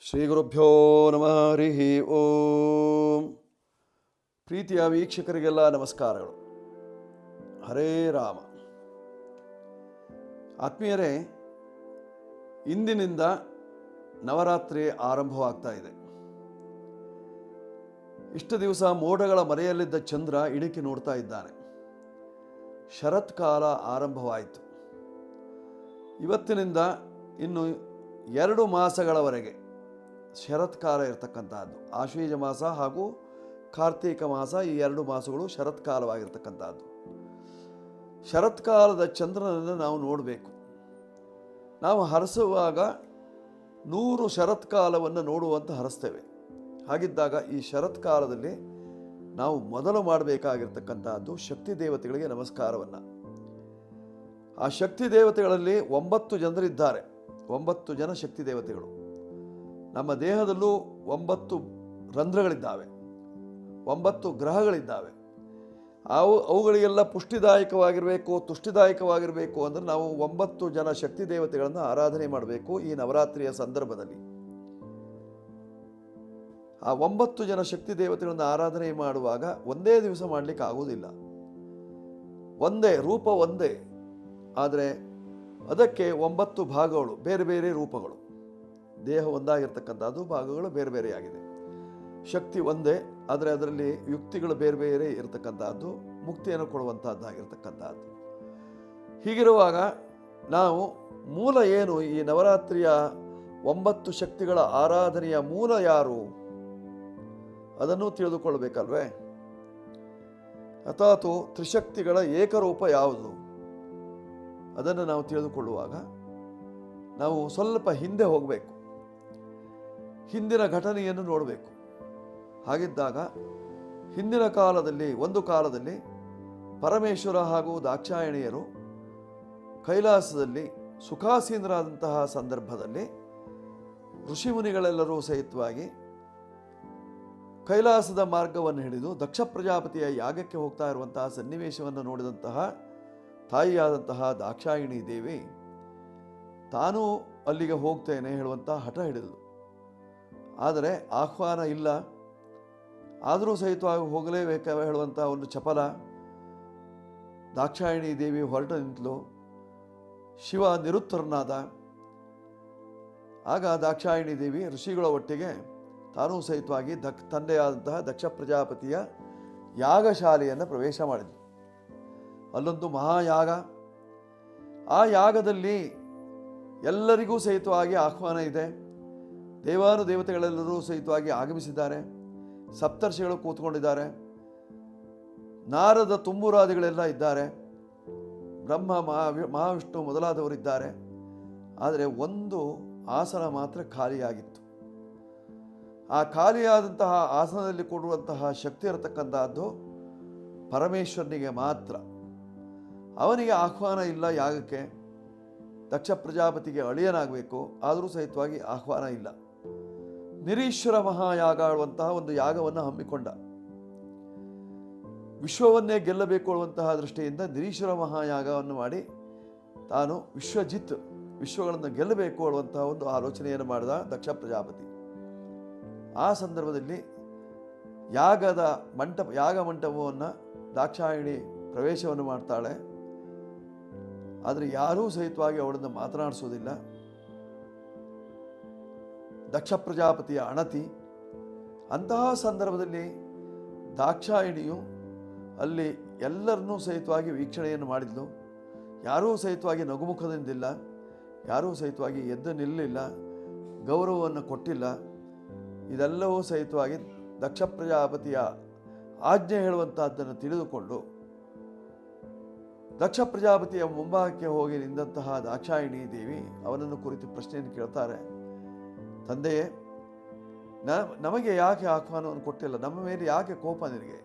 ಶ್ರೀ ಗುರುಭ್ಯೋ ನಮಃ ಹರಿ ಓಂ. ಪ್ರೀತಿಯ ವೀಕ್ಷಕರಿಗೆಲ್ಲ ನಮಸ್ಕಾರಗಳು. ಹರೇ ರಾಮ. ಆತ್ಮೀಯರೇ, ಇಂದಿನಿಂದ ನವರಾತ್ರಿ ಆರಂಭವಾಗ್ತಾ ಇದೆ. ಇಷ್ಟು ದಿವಸ ಮೋಡಗಳ ಮರೆಯಲ್ಲಿದ್ದ ಚಂದ್ರ ಇಣುಕಿ ನೋಡ್ತಾ ಇದ್ದಾನೆ. ಶರತ್ಕಾಲ ಆರಂಭವಾಯಿತು. ಇವತ್ತಿನಿಂದ ಇನ್ನು 2 ಮಾಸಗಳವರೆಗೆ ಶರತ್ಕಾಲ ಇರತಕ್ಕಂಥದ್ದು. ಆಶ್ವೀಜ ಮಾಸ ಹಾಗೂ ಕಾರ್ತೀಕ ಮಾಸ, ಈ 2 ಮಾಸಗಳು ಶರತ್ಕಾಲವಾಗಿರ್ತಕ್ಕಂಥದ್ದು. ಶರತ್ಕಾಲದ ಚಂದ್ರನನ್ನು ನಾವು ನೋಡಬೇಕು. ನಾವು ಹರಸುವಾಗ 100 ಶರತ್ಕಾಲವನ್ನು ನೋಡುವಂತ ಹರಸ್ತೇವೆ. ಹಾಗಿದ್ದಾಗ ಈ ಶರತ್ಕಾಲದಲ್ಲಿ ನಾವು ಮೊದಲು ಮಾಡಬೇಕಾಗಿರ್ತಕ್ಕಂಥದ್ದು ಶಕ್ತಿ ದೇವತೆಗಳಿಗೆ ನಮಸ್ಕಾರವನ್ನು. ಆ ಶಕ್ತಿ ದೇವತೆಗಳಲ್ಲಿ 9 ಜನರಿದ್ದಾರೆ. 9 ಜನ ಶಕ್ತಿ ದೇವತೆಗಳು. ನಮ್ಮ ದೇಹದಲ್ಲೂ 9 ರಂಧ್ರಗಳಿದ್ದಾವೆ, 9 ಗ್ರಹಗಳಿದ್ದಾವೆ. ಅವುಗಳಿಗೆಲ್ಲ ಪುಷ್ಟಿದಾಯಕವಾಗಿರಬೇಕು, ತುಷ್ಟಿದಾಯಕವಾಗಿರಬೇಕು ಅಂದರೆ ನಾವು 9 ಜನ ಶಕ್ತಿ ದೇವತೆಗಳನ್ನು ಆರಾಧನೆ ಮಾಡಬೇಕು. ಈ ನವರಾತ್ರಿಯ ಸಂದರ್ಭದಲ್ಲಿ ಆ 9 ಜನ ಶಕ್ತಿ ದೇವತೆಗಳನ್ನು ಆರಾಧನೆ ಮಾಡುವಾಗ ಒಂದೇ ದಿವಸ ಮಾಡಲಿಕ್ಕೆ ಆಗುವುದಿಲ್ಲ. ಒಂದೇ ರೂಪ ಒಂದೇ, ಆದರೆ ಅದಕ್ಕೆ 9 ಭಾಗಗಳು, ಬೇರೆ ಬೇರೆ ರೂಪಗಳು. ದೇಹ ಒಂದಾಗಿರ್ತಕ್ಕಂಥದ್ದು, ಭಾಗಗಳು ಬೇರೆ ಬೇರೆಯಾಗಿದೆ. ಶಕ್ತಿ ಒಂದೇ, ಆದರೆ ಅದರಲ್ಲಿ ಯುಕ್ತಿಗಳು ಬೇರೆ ಬೇರೆ ಇರತಕ್ಕಂಥದ್ದು, ಮುಕ್ತಿಯನ್ನು ಕೊಡುವಂಥದ್ದಾಗಿರ್ತಕ್ಕಂಥದ್ದು. ಹೀಗಿರುವಾಗ ನಾವು ಮೂಲ ಏನು, ಈ ನವರಾತ್ರಿಯ 9 ಶಕ್ತಿಗಳ ಆರಾಧನೆಯ ಮೂಲ ಯಾರು ಅದನ್ನು ತಿಳಿದುಕೊಳ್ಳಬೇಕಲ್ವೇ? ಅಥಾತ್ ತ್ರಿಶಕ್ತಿಗಳ ಏಕರೂಪ ಯಾವುದು ಅದನ್ನು ನಾವು ತಿಳಿದುಕೊಳ್ಳುವಾಗ ನಾವು ಸ್ವಲ್ಪ ಹಿಂದೆ ಹೋಗಬೇಕು, ಹಿಂದಿನ ಘಟನೆಯನ್ನು ನೋಡಬೇಕು. ಹಾಗಿದ್ದಾಗ ಹಿಂದಿನ ಕಾಲದಲ್ಲಿ, ಒಂದು ಕಾಲದಲ್ಲಿ ಪರಮೇಶ್ವರ ಹಾಗೂ ದಾಕ್ಷಾಯಣಿಯರು ಕೈಲಾಸದಲ್ಲಿ ಸುಖಾಸೀನರಾದಂತಹ ಸಂದರ್ಭದಲ್ಲಿ ಋಷಿಮುನಿಗಳೆಲ್ಲರೂ ಸಹಿತವಾಗಿ ಕೈಲಾಸದ ಮಾರ್ಗವನ್ನು ಹಿಡಿದು ದಕ್ಷ ಪ್ರಜಾಪತಿಯ ಯಾಗಕ್ಕೆ ಹೋಗ್ತಾ ಇರುವಂತಹ ಸನ್ನಿವೇಶವನ್ನು ನೋಡಿದಂತಹ ತಾಯಿಯಾದಂತಹ ದಾಕ್ಷಾಯಿಣಿ ದೇವಿ ತಾನೂ ಅಲ್ಲಿಗೆ ಹೋಗ್ತೇನೆ ಹೇಳುವಂತಹ ಹಠ ಹಿಡಿದಳು. ಆದರೆ ಆಹ್ವಾನ ಇಲ್ಲ, ಆದರೂ ಸಹಿತವಾಗಿ ಹೋಗಲೇಬೇಕ ಹೇಳುವಂಥ ಒಂದು ಚಪಲ ದಾಕ್ಷಾಯಿಣಿ ದೇವಿ ಹೊರಟು ನಿಂತಲು. ಶಿವ ನಿರುತ್ತರನಾದ. ಆಗ ದಾಕ್ಷಾಯಿಣಿ ದೇವಿ ಋಷಿಗಳ ಒಟ್ಟಿಗೆ ತಾನೂ ಸಹಿತವಾಗಿ ತಂದೆಯಾದಂತಹ ದಕ್ಷ ಪ್ರಜಾಪತಿಯ ಯಾಗಶಾಲೆಯನ್ನು ಪ್ರವೇಶ ಮಾಡಿದಳು. ಅಲ್ಲೊಂದು ಮಹಾಯಾಗ. ಆ ಯಾಗದಲ್ಲಿ ಎಲ್ಲರಿಗೂ ಸಹಿತವಾಗಿ ಆಹ್ವಾನ ಇದೆ. ದೇವಾನುದೇವತೆಗಳೆಲ್ಲರೂ ಸಹಿತವಾಗಿ ಆಗಮಿಸಿದ್ದಾರೆ. ಸಪ್ತರ್ಷಿಗಳು ಕೂತ್ಕೊಂಡಿದ್ದಾರೆ. ನಾರದ ತುಂಬುರಾದಿಗಳೆಲ್ಲ ಇದ್ದಾರೆ. ಬ್ರಹ್ಮ, ಮಹಾವಿಷ್ಣು ಮೊದಲಾದವರಿದ್ದಾರೆ. ಆದರೆ ಒಂದು ಆಸನ ಮಾತ್ರ ಖಾಲಿಯಾಗಿತ್ತು. ಆ ಖಾಲಿಯಾದಂತಹ ಆಸನದಲ್ಲಿ ಕೊಡುವಂತಹ ಶಕ್ತಿ ಇರತಕ್ಕಂತಹದ್ದು ಪರಮೇಶ್ವರನಿಗೆ ಮಾತ್ರ. ಅವನಿಗೆ ಆಹ್ವಾನ ಇಲ್ಲ ಯಾಗಕ್ಕೆ. ದಕ್ಷ ಪ್ರಜಾಪತಿಗೆ ಅಳಿಯನಾಗಬೇಕು, ಆದರೂ ಸಹಿತವಾಗಿ ಆಹ್ವಾನ ಇಲ್ಲ. ನಿರೀಶ್ವರ ಮಹಾಯಾಗ ಆಡುವಂತಹ ಒಂದು ಯಾಗವನ್ನು ಹಮ್ಮಿಕೊಂಡ. ವಿಶ್ವವನ್ನೇ ಗೆಲ್ಲಬೇಕು ಅನ್ನುವಂತಹ ದೃಷ್ಟಿಯಿಂದ ನಿರೀಶ್ವರ ಮಹಾಯಾಗವನ್ನು ಮಾಡಿ ತಾನು ವಿಶ್ವಜಿತ್, ವಿಶ್ವಗಳನ್ನು ಗೆಲ್ಲಬೇಕು ಅನ್ನುವಂತಹ ಒಂದು ಆಲೋಚನೆಯನ್ನು ಮಾಡಿದ ದಕ್ಷ ಪ್ರಜಾಪತಿ. ಆ ಸಂದರ್ಭದಲ್ಲಿ ಯಾಗ ಮಂಟಪವನ್ನು ದಾಕ್ಷಾಯಿಣಿ ಪ್ರವೇಶವನ್ನು ಮಾಡ್ತಾಳೆ. ಆದರೆ ಯಾರೂ ಸಹಿತವಾಗಿ ಅವಳನ್ನು ಮಾತನಾಡಿಸೋದಿಲ್ಲ. ದಕ್ಷ ಪ್ರಜಾಪತಿಯ ಅಣತಿ. ಅಂತಹ ಸಂದರ್ಭದಲ್ಲಿ ದಾಕ್ಷಾಯಿಣಿಯು ಅಲ್ಲಿ ಎಲ್ಲರನ್ನೂ ಸಹಿತವಾಗಿ ವೀಕ್ಷಣೆಯನ್ನು ಮಾಡಿದ್ಲು. ಯಾರೂ ಸಹಿತವಾಗಿ ನಗುಮುಖದಿಂದಿಲ್ಲ, ಯಾರೂ ಸಹಿತವಾಗಿ ಎದ್ದು ನಿಲ್ಲಲಿಲ್ಲ, ಗೌರವವನ್ನು ಕೊಟ್ಟಿಲ್ಲ. ಇದೆಲ್ಲವೂ ಸಹಿತವಾಗಿ ದಕ್ಷ ಪ್ರಜಾಪತಿಯ ಆಜ್ಞೆ ಹೇಳುವಂತಹದ್ದನ್ನು ತಿಳಿದುಕೊಂಡು ದಕ್ಷ ಪ್ರಜಾಪತಿಯ ಮುಂಭಾಗಕ್ಕೆ ಹೋಗಿ ನಿಂತಹ ದಾಕ್ಷಾಯಿಣಿ ದೇವಿ ಅವನನ್ನು ಕುರಿತು ಪ್ರಶ್ನೆಯನ್ನು ಕೇಳ್ತಾರೆ. ತಂದೆಯೇ, ನಮಗೆ ಯಾಕೆ ಆಹ್ವಾನವನ್ನು ಕೊಟ್ಟಿಲ್ಲ? ನಮ್ಮ ಮೇಲೆ ಯಾಕೆ ಕೋಪ ನಿನಗೆ?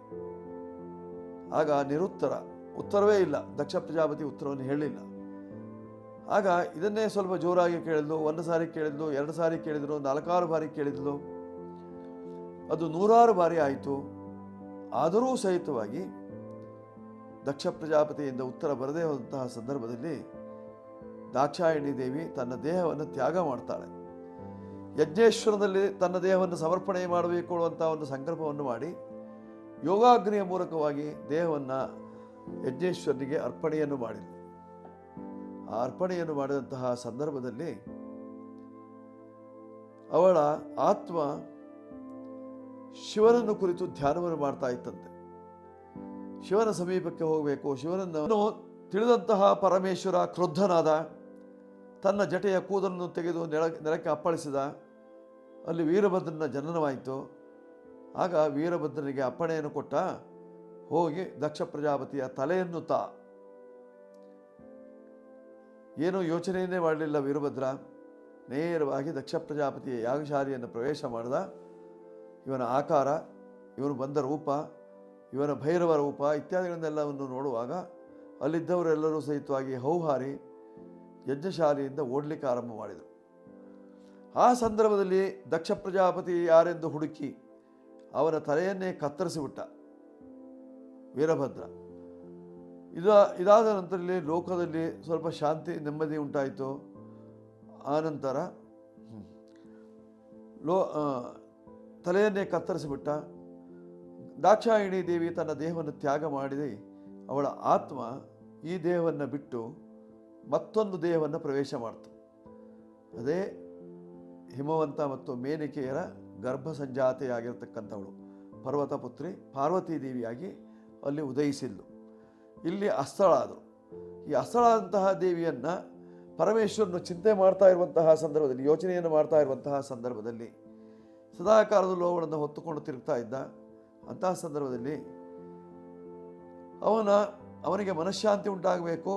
ಆಗ ನಿರುತ್ತರ, ಉತ್ತರವೇ ಇಲ್ಲ. ದಕ್ಷ ಪ್ರಜಾಪತಿ ಉತ್ತರವನ್ನು ಹೇಳಲಿಲ್ಲ. ಆಗ ಇದನ್ನೇ ಸ್ವಲ್ಪ ಜೋರಾಗಿ ಕೇಳಿದ್ಲು. 1 ಸಾರಿ ಕೇಳಿದ್ಲು, 2 ಸಾರಿ ಕೇಳಿದ್ರು, 4 ಬಾರಿ ಕೇಳಿದ್ಲು. ಅದು 100 ಬಾರಿ ಆಯಿತು. ಆದರೂ ಸಹಿತವಾಗಿ ದಕ್ಷ ಪ್ರಜಾಪತಿಯಿಂದ ಉತ್ತರ ಬರದೇ ಹೋದಂತಹ ಸಂದರ್ಭದಲ್ಲಿ ದಾಕ್ಷಾಯಿಣಿ ದೇವಿ ತನ್ನ ದೇಹವನ್ನು ತ್ಯಾಗ ಮಾಡ್ತಾಳೆ. ಯಜ್ಞೇಶ್ವರದಲ್ಲಿ ತನ್ನ ದೇಹವನ್ನು ಸಮರ್ಪಣೆ ಮಾಡಬೇಕು ಅನ್ನುವಂಥ ಒಂದು ಸಂಕಲ್ಪವನ್ನು ಮಾಡಿ ಯೋಗಾಗ್ನಿಯ ಮೂಲಕವಾಗಿ ದೇಹವನ್ನು ಯಜ್ಞೇಶ್ವರನಿಗೆ ಅರ್ಪಣೆಯನ್ನು ಮಾಡಿದರು. ಆ ಅರ್ಪಣೆಯನ್ನು ಮಾಡಿದಂತಹ ಸಂದರ್ಭದಲ್ಲಿ ಅವಳ ಆತ್ಮ ಶಿವನನ್ನು ಕುರಿತು ಧ್ಯಾನವನ್ನು ಮಾಡ್ತಾ ಇತ್ತಂತೆ. ಶಿವನ ಸಮೀಪಕ್ಕೆ ಹೋಗಬೇಕು, ಶಿವನನ್ನು ತಿಳಿದಂತಹ ಪರಮೇಶ್ವರ ಕ್ರುದ್ಧನಾದ, ತನ್ನ ಜಟೆಯ ಕೂದಲನ್ನು ತೆಗೆದು ನೆಲಕ್ಕೆ ಅಪ್ಪಳಿಸಿದ. ಅಲ್ಲಿ ವೀರಭದ್ರನ ಜನನವಾಯಿತು. ಆಗ ವೀರಭದ್ರನಿಗೆ ಅಪ್ಪಣೆಯನ್ನು ಕೊಟ್ಟ, ಹೋಗಿ ದಕ್ಷ ಪ್ರಜಾಪತಿಯ ತಲೆಯನ್ನು ಏನೂ ಯೋಚನೆಯನ್ನೇ ಮಾಡಲಿಲ್ಲ ವೀರಭದ್ರ. ನೇರವಾಗಿ ದಕ್ಷ ಪ್ರಜಾಪತಿಯ ಯಾಗಶಾಲೆಯನ್ನು ಪ್ರವೇಶ ಮಾಡಿದ. ಇವನ ಆಕಾರ, ಇವನು ಬಂದ ರೂಪ, ಇವನ ಭೈರವ ರೂಪ ಇತ್ಯಾದಿಗಳನ್ನೆಲ್ಲವನ್ನು ನೋಡುವಾಗ ಅಲ್ಲಿದ್ದವರೆಲ್ಲರೂ ಸಹಿತವಾಗಿ ಹೌಹಾರಿ ಯಜ್ಞಶಾಲೆಯಿಂದ ಓಡಲಿಕ್ಕೆ ಆರಂಭ ಮಾಡಿದರು. ಆ ಸಂದರ್ಭದಲ್ಲಿ ದಕ್ಷ ಪ್ರಜಾಪತಿ ಯಾರೆಂದು ಹುಡುಕಿ ಅವನ ತಲೆಯನ್ನೇ ಕತ್ತರಿಸಿಬಿಟ್ಟ ವೀರಭದ್ರ. ಇದಾದ ನಂತರದಲ್ಲಿ ಲೋಕದಲ್ಲಿ ಸ್ವಲ್ಪ ಶಾಂತಿ ನೆಮ್ಮದಿ ಉಂಟಾಯಿತು. ಆನಂತರ ತಲೆಯನ್ನೇ ಕತ್ತರಿಸಿಬಿಟ್ಟ. ದಾಕ್ಷಾಯಿಣಿ ದೇವಿ ತನ್ನ ದೇಹವನ್ನು ತ್ಯಾಗ ಮಾಡಿ ಅವಳ ಆತ್ಮ ಈ ದೇಹವನ್ನು ಬಿಟ್ಟು ಮತ್ತೊಂದು ದೇಹವನ್ನು ಪ್ರವೇಶ ಮಾಡ್ತು. ಅದೇ ಹಿಮವಂತ ಮತ್ತು ಮೇನಿಕೆಯರ ಗರ್ಭ ಸಂಜಾತೆಯಾಗಿರ್ತಕ್ಕಂಥವಳು ಪರ್ವತ ಪುತ್ರಿ ಪಾರ್ವತೀ ದೇವಿಯಾಗಿ ಅಲ್ಲಿ ಉದಯಿಸಿದ್ಲು. ಇಲ್ಲಿ ಅಸ್ತಳಾದರು. ಈ ಅಸ್ತಳಾದಂತಹ ದೇವಿಯನ್ನು ಪರಮೇಶ್ವರನು ಚಿಂತೆ ಮಾಡ್ತಾ ಇರುವಂತಹ ಸಂದರ್ಭದಲ್ಲಿ, ಯೋಚನೆಯನ್ನು ಮಾಡ್ತಾ ಇರುವಂತಹ ಸಂದರ್ಭದಲ್ಲಿ ಸದಾಕಾಲದಲ್ಲೂ ಅವಳನ್ನು ಹೊತ್ತುಕೊಂಡು ತಿರುಗ್ತಾ ಇದ್ದ. ಅಂತಹ ಸಂದರ್ಭದಲ್ಲಿ ಅವನಿಗೆ ಮನಃಶಾಂತಿ ಉಂಟಾಗಬೇಕು,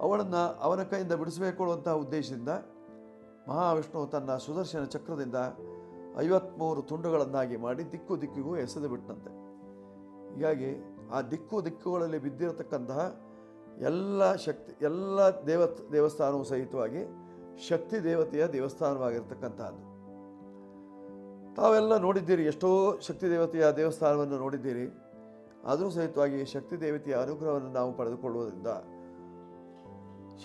ಅವಳನ್ನು ಅವನ ಕೈಯಿಂದ ಬಿಡಿಸಬೇಕು ಅನ್ನುವಂತಹ ಉದ್ದೇಶದಿಂದ ಮಹಾವಿಷ್ಣು ತನ್ನ ಸುದರ್ಶನ ಚಕ್ರದಿಂದ 53 ತುಂಡುಗಳನ್ನಾಗಿ ಮಾಡಿ ದಿಕ್ಕು ದಿಕ್ಕಿಗೂ ಎಸೆದು ಬಿಟ್ಟಂತೆ. ಹೀಗಾಗಿ ಆ ದಿಕ್ಕುಗಳಲ್ಲಿ ಬಿದ್ದಿರತಕ್ಕಂತಹ ಎಲ್ಲ ದೇವಸ್ಥಾನವೂ ಸಹಿತವಾಗಿ ಶಕ್ತಿ ದೇವತೆಯ ದೇವಸ್ಥಾನವಾಗಿರ್ತಕ್ಕಂಥದ್ದು. ತಾವೆಲ್ಲ ನೋಡಿದ್ದೀರಿ, ಎಷ್ಟೋ ಶಕ್ತಿ ದೇವತೆಯ ದೇವಸ್ಥಾನವನ್ನು ನೋಡಿದ್ದೀರಿ. ಆದರೂ ಸಹಿತವಾಗಿ ಶಕ್ತಿ ದೇವತೆಯ ಅನುಗ್ರಹವನ್ನು ನಾವು ಪಡೆದುಕೊಳ್ಳುವುದರಿಂದ,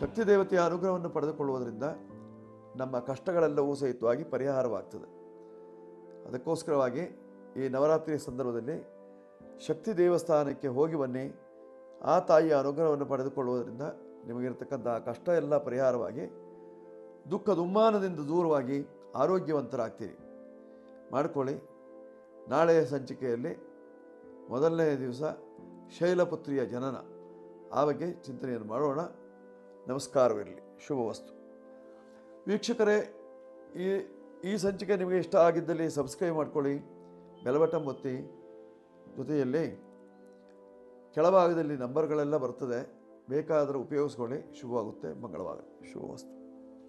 ಶಕ್ತಿ ದೇವತೆಯ ಅನುಗ್ರಹವನ್ನು ಪಡೆದುಕೊಳ್ಳುವುದರಿಂದ ನಮ್ಮ ಕಷ್ಟಗಳೆಲ್ಲವೂ ಸಹಿತವಾಗಿ ಪರಿಹಾರವಾಗ್ತದೆ. ಅದಕ್ಕೋಸ್ಕರವಾಗಿ ಈ ನವರಾತ್ರಿಯ ಸಂದರ್ಭದಲ್ಲಿ ಶಕ್ತಿ ದೇವಸ್ಥಾನಕ್ಕೆ ಹೋಗಿ ಬನ್ನಿ. ಆ ತಾಯಿಯ ಅನುಗ್ರಹವನ್ನು ಪಡೆದುಕೊಳ್ಳುವುದರಿಂದ ನಿಮಗಿರ್ತಕ್ಕಂತಹ ಕಷ್ಟ ಎಲ್ಲ ಪರಿಹಾರವಾಗಿ ದುಃಖ ದುಮ್ಮಾನದಿಂದ ದೂರವಾಗಿ ಆರೋಗ್ಯವಂತರಾಗ್ತೀರಿ. ಮಾಡಿಕೊಳ್ಳಿ. ನಾಳೆಯ ಸಂಚಿಕೆಯಲ್ಲಿ ಮೊದಲನೆಯ ದಿವಸ ಶೈಲಪುತ್ರಿಯ ಜನನ, ಆ ಬಗ್ಗೆ ಚಿಂತನೆಯನ್ನು ಮಾಡೋಣ. ನಮಸ್ಕಾರವಿರಲಿ. ಶುಭವಸ್ತು. ವೀಕ್ಷಕರೇ, ಈ ಸಂಚಿಕೆ ನಿಮಗೆ ಇಷ್ಟ ಆಗಿದ್ದಲ್ಲಿ ಸಬ್ಸ್ಕ್ರೈಬ್ ಮಾಡ್ಕೊಳ್ಳಿ, ಬೆಲ್ ಬಟನ್ ಒತ್ತಿ. ಜೊತೆಯಲ್ಲಿ ಕೆಳಭಾಗದಲ್ಲಿ ನಂಬರ್ಗಳೆಲ್ಲ ಬರ್ತದೆ, ಬೇಕಾದರೆ ಉಪಯೋಗಿಸ್ಕೊಳ್ಳಿ. ಶುಭವಾಗುತ್ತೆ. ಮಂಗಳವಾಗಲಿ. ಶುಭವಸ್ತು.